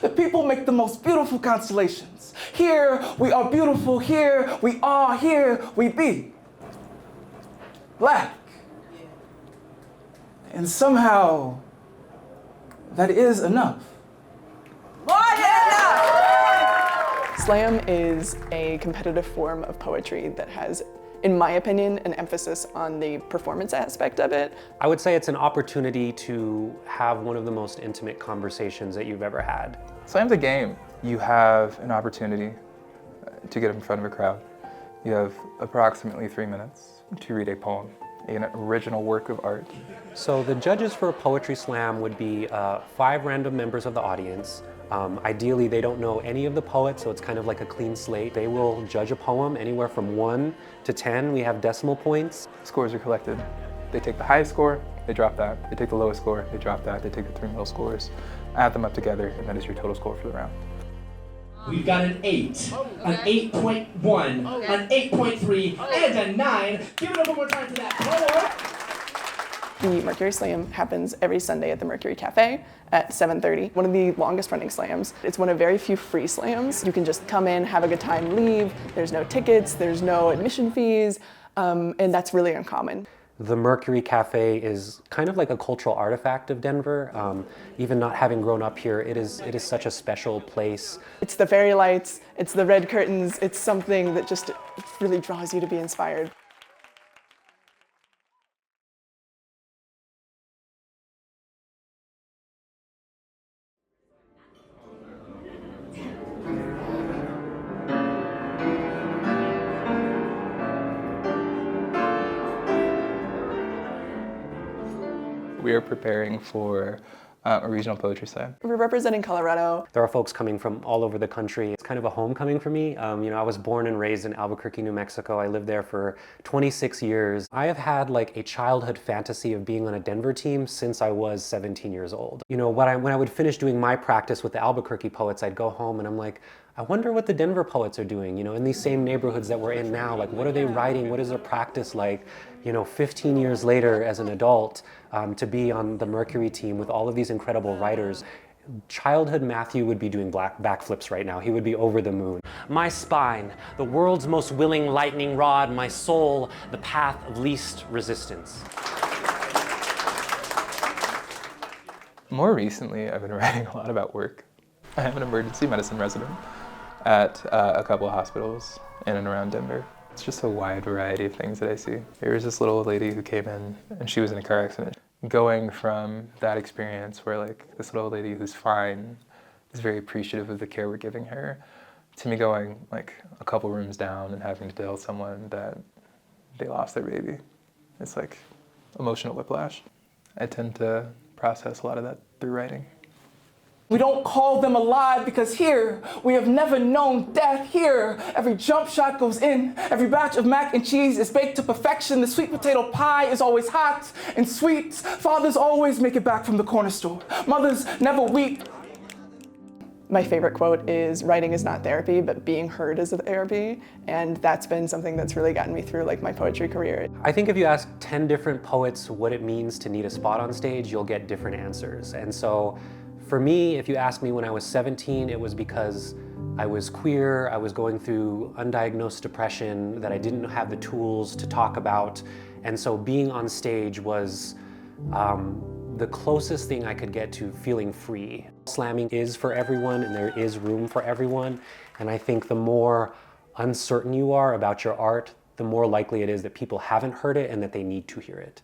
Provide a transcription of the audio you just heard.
The people make the most beautiful constellations. Here we are beautiful, here we are, here we be. Black. And somehow, that is enough. Slam is a competitive form of poetry that has, in my opinion, an emphasis on the performance aspect of it. I would say it's an opportunity to have one of the most intimate conversations that you've ever had. Slam's a game. You have an opportunity to get in front of a crowd. You have approximately 3 minutes to read a poem, an original work of art. So the judges for a poetry slam would be 5 random members of the audience. Ideally, they don't know any of the poets, so it's kind of like a clean slate. They will judge a poem anywhere from 1 to 10. We have decimal points. Scores are collected. They take the highest score, they drop that. They take the lowest score, they drop that. They take the 3 middle scores, add them up together, and that is your total score for the round. We've got an 8, an 8.1, an 8.3, and a 9. Give it up one more time for that poet. The Mercury Slam happens every Sunday at the Mercury Cafe at 7:30. One of the longest running slams. It's one of very few free slams. You can just come in, have a good time, leave. There's no tickets, there's no admission fees, and that's really uncommon. The Mercury Cafe is kind of like a cultural artifact of Denver. Even not having grown up here, it is such a special place. It's the fairy lights, it's the red curtains, it's something that just really draws you to be inspired. We are preparing for a regional poetry slam. We're representing Colorado. There are folks coming from all over the country. It's kind of a homecoming for me. I was born and raised in Albuquerque, New Mexico. I lived there for 26 years. I have had like a childhood fantasy of being on a Denver team since I was 17 years old. When I would finish doing my practice with the Albuquerque poets, I'd go home and I'm like, I wonder what the Denver poets are doing, in these same neighborhoods that we're in now. Like, what are they writing? What is their practice like? 15 years later as an adult, to be on the Mercury team with all of these incredible writers. Childhood Matthew would be doing backflips right now. He would be over the moon. My spine, the world's most willing lightning rod. My soul, the path of least resistance. More recently, I've been writing a lot about work. I am an emergency medicine resident at a couple of hospitals in and around Denver. It's just a wide variety of things that I see. There was this little old lady who came in and she was in a car accident. Going from that experience where like this little old lady who's fine is very appreciative of the care we're giving her, to me going like a couple rooms down and having to tell someone that they lost their baby. It's like emotional whiplash. I tend to process a lot of that through writing. We don't call them alive because here we have never known death. Here every jump shot goes in, every batch of mac and cheese is baked to perfection. The sweet potato pie is always hot and sweet. Fathers always make it back from the corner store. Mothers never weep. My favorite quote is, writing is not therapy, but being heard is a therapy. And that's been something that's really gotten me through like my poetry career. I think if you ask 10 different poets what it means to need a spot on stage, you'll get different answers. And so for me, if you ask me when I was 17, it was because I was queer, I was going through undiagnosed depression that I didn't have the tools to talk about. And so being on stage was the closest thing I could get to feeling free. Slamming is for everyone and there is room for everyone. And I think the more uncertain you are about your art, the more likely it is that people haven't heard it and that they need to hear it.